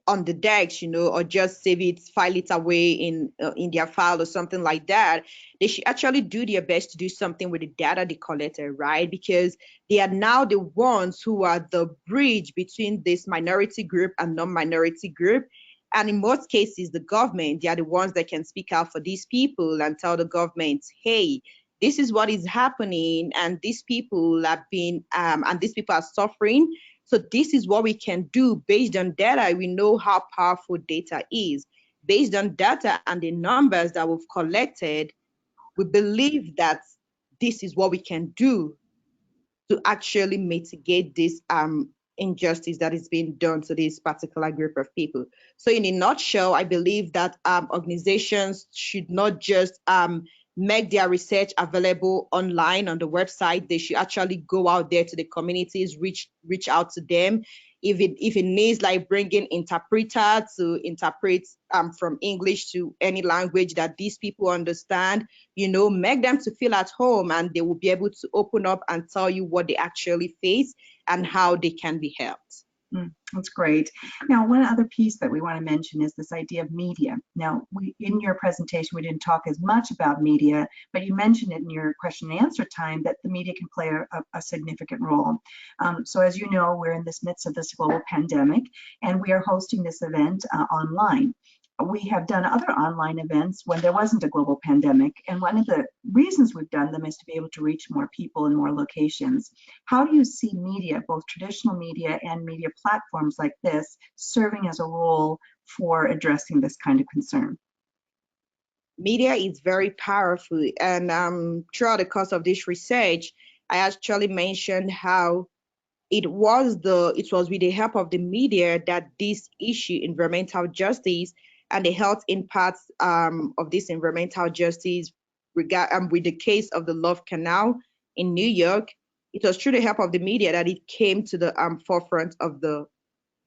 S2: on the decks, or just save it, file it away in their file or something like that. They should actually do their best to do something with the data they collected, right? Because they are now the ones who are the bridge between this minority group and non-minority group. And in most cases, the government, they are the ones that can speak out for these people and tell the government, hey, this is what is happening, and these people have been, and these people are suffering. So this is what we can do based on data. We know how powerful data is. Based on data and the numbers that we've collected, we believe that this is what we can do to actually mitigate this injustice that is being done to this particular group of people. So in a nutshell, I believe that organizations should not just make their research available online on the website. They should actually go out there to the communities, reach out to them. If it needs like bringing interpreter to interpret from English to any language that these people understand, make them to feel at home, and they will be able to open up and tell you what they actually face and how they can be helped.
S1: That's great. Now, one other piece that we want to mention is this idea of media. Now, in your presentation, we didn't talk as much about media, but you mentioned it in your question and answer time that the media can play a significant role. So as you know, we're in this midst of this global pandemic, and we are hosting this event online. We have done other online events when there wasn't a global pandemic, and one of the reasons we've done them is to be able to reach more people in more locations. How do you see media, both traditional media and media platforms like this, serving as a role for addressing this kind of concern?
S2: Media is very powerful, and throughout the course of this research, I actually mentioned how it was with the help of the media that this issue, environmental justice, and the health impacts of this environmental justice with the case of the Love Canal in New York, it was through the help of the media that it came to the forefront of the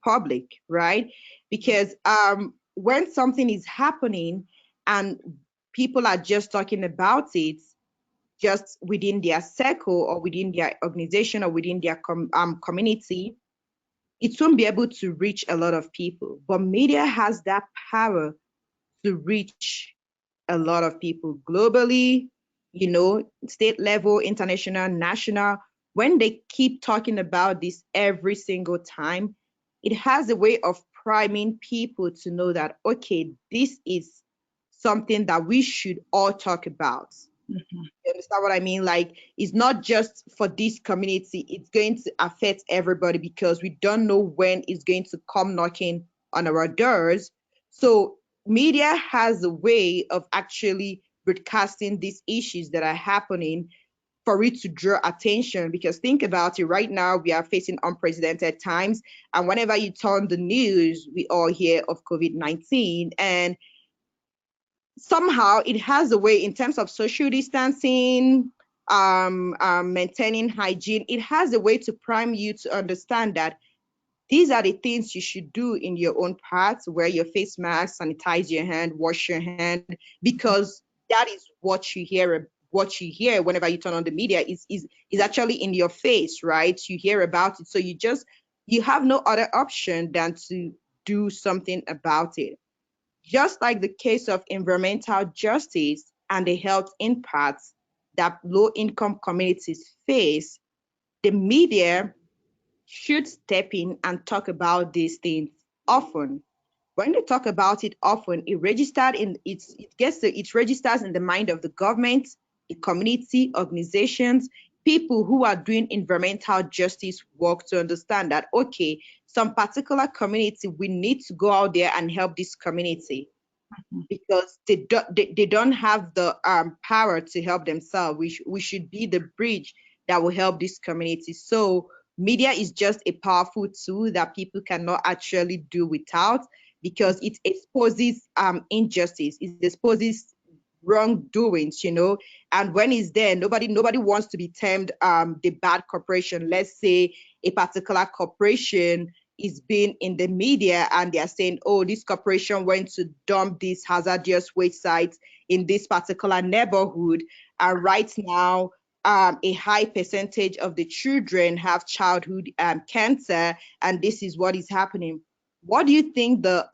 S2: public, right? Because when something is happening and people are just talking about it, just within their circle or within their organization or within their community, it won't be able to reach a lot of people. But media has that power to reach a lot of people globally, state level, international, national. When they keep talking about this every single time, it has a way of priming people to know that, okay, this is something that we should all talk about. Mm-hmm. You understand what I mean? Like, it's not just for this community, it's going to affect everybody because we don't know when it's going to come knocking on our doors. So media has a way of actually broadcasting these issues that are happening for it to draw attention. Because think about it, right now we are facing unprecedented times, and whenever you turn the news, we all hear of COVID-19, and somehow it has a way in terms of social distancing, maintaining hygiene. It has a way to prime you to understand that these are the things you should do in your own parts: wear your face mask, sanitize your hand, wash your hand, because that is what you hear. What you hear whenever you turn on the media is actually in your face, right? You hear about it, so you have no other option than to do something about it. Just like the case of environmental justice and the health impacts that low-income communities face, the media should step in and talk about these things often. When they talk about it often, it registers in the mind of the government, the community, organizations, people who are doing environmental justice work, to understand that, okay, some particular community, we need to go out there and help this community because they don't have the power to help themselves. We should be the bridge that will help this community. So media is just a powerful tool that people cannot actually do without, because it exposes injustice, it exposes wrongdoings, and when it's there, nobody wants to be termed the bad corporation. Let's say a particular corporation is being in the media and they're saying, oh, this corporation went to dump these hazardous waste sites in this particular neighborhood, and right now a high percentage of the children have childhood cancer, and this is what is happening. What do you think the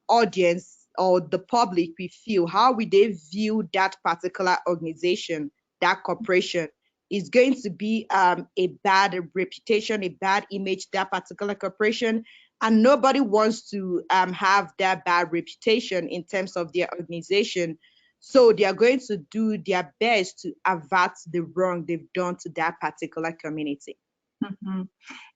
S2: audience or the public will feel? How will they view that particular organization, that corporation? Is going to be a bad reputation, a bad image, that particular corporation. and nobody wants to have that bad reputation in terms of their organization. So they are going to do their best to avert the wrong they've done to that particular community.
S1: Mm-hmm.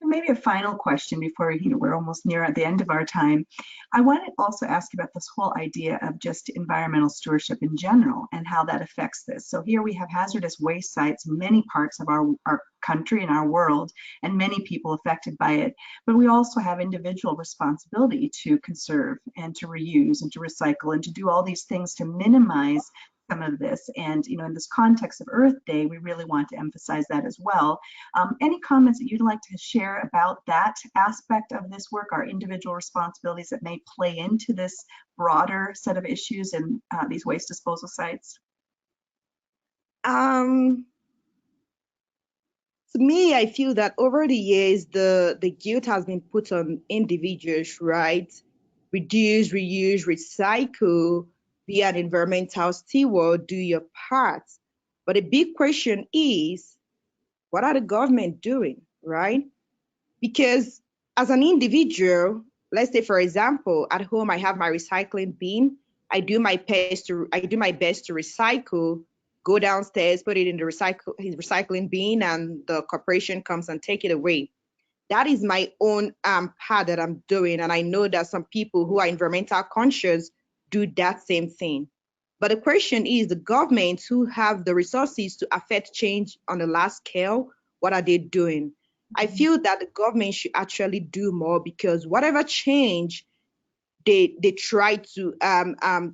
S1: And maybe a final question before, we're almost near at the end of our time. I want to also ask about this whole idea of just environmental stewardship in general and how that affects this. So here we have hazardous waste sites in many parts of our country and our world, and many people affected by it. But we also have individual responsibility to conserve and to reuse and to recycle and to do all these things to minimize some of this. And in this context of Earth Day, we really want to emphasize that as well. Any comments that you'd like to share about that aspect of this work, our individual responsibilities that may play into this broader set of issues in these waste disposal sites?
S2: To me, I feel that over the years, the guilt has been put on individuals, right? Reduce, reuse, recycle, be an environmental steward, do your part. But the big question is, what are the government doing, right? Because as an individual, let's say for example, at home I have my recycling bin. I do my best to recycle, go downstairs, put it in the recycling bin, and the corporation comes and take it away. That is my own part that I'm doing. And I know that some people who are environmental conscious do that same thing. But the question is, the governments who have the resources to affect change on a large scale, what are they doing? I feel that the government should actually do more, because whatever change they try to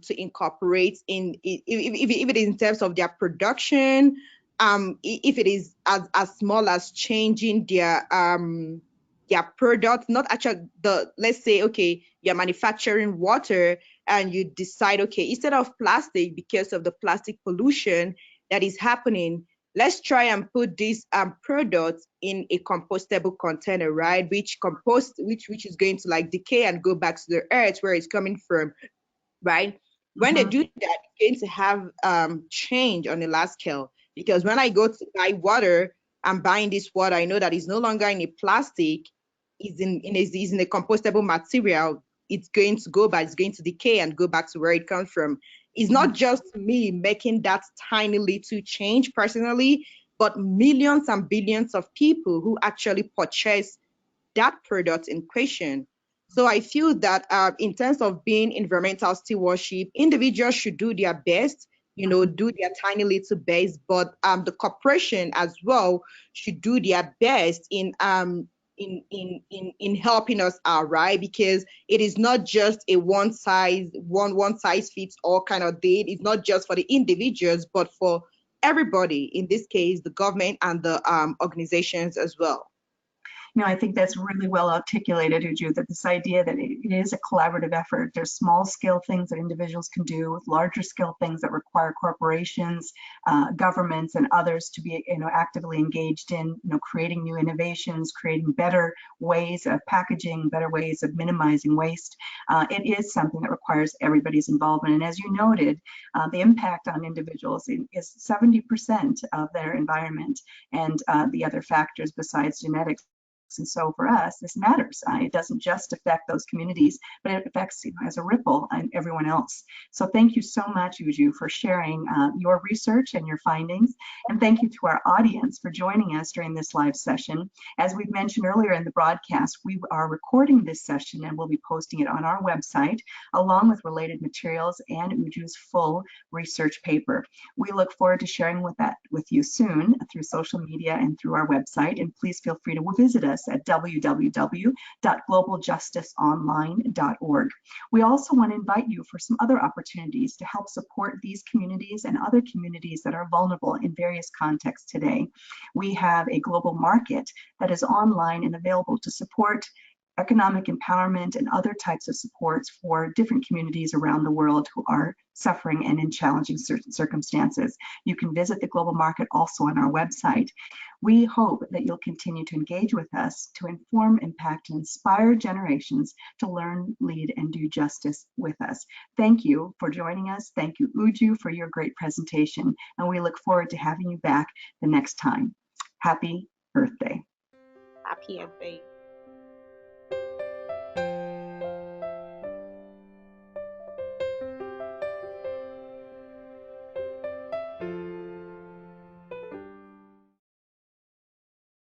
S2: incorporate in, if it is in terms of their production, if it is as small as changing their product, not actually let's say, okay, you're manufacturing water and you decide, okay, instead of plastic, because of the plastic pollution that is happening, let's try and put this product in a compostable container, right? Which is going to like decay and go back to the earth where it's coming from, right? When they do that, it's going to have change on a large scale. Because when I go to buy water, I'm buying this water, I know that it's no longer in a plastic, it's in a compostable material. It's going to go back, it's going to decay and go back to where it comes from. It's not just me making that tiny little change personally, but millions and billions of people who actually purchase that product in question. So I feel that in terms of being environmental stewardship, individuals should do their best, do their tiny little best, but the corporation as well should do their best in helping us out, right? Because it is not just a one size fits all kind of deal. It's not just for the individuals, but for everybody. In this case, the government and the organizations as well.
S1: I think that's really well articulated, Uju, that this idea that it is a collaborative effort. There's small scale things that individuals can do, with larger scale things that require corporations, governments, and others to be, actively engaged in, creating new innovations, creating better ways of packaging, better ways of minimizing waste. It is something that requires everybody's involvement. And as you noted, the impact on individuals is 70% of their environment, and the other factors besides genetics. And so for us, this matters. It doesn't just affect those communities, but it affects, as a ripple on everyone else. So thank you so much, Uju, for sharing your research and your findings. And thank you to our audience for joining us during this live session. As we've mentioned earlier in the broadcast, we are recording this session and we'll be posting it on our website, along with related materials and Uju's full research paper. We look forward to sharing with you soon through social media and through our website. And please feel free to visit us at www.globaljusticeonline.org. We also want to invite you for some other opportunities to help support these communities and other communities that are vulnerable in various contexts today. We have a global market that is online and available to support economic empowerment and other types of supports for different communities around the world who are suffering and in challenging circumstances. You can visit the global market also on our website. We hope that you'll continue to engage with us to inform, impact, and inspire generations to learn, lead, and do justice with us. Thank you for joining us. Thank you, Uju, for your great presentation, and we look forward to having you back the next time. Happy Earth Day.
S2: Happy Earth Day.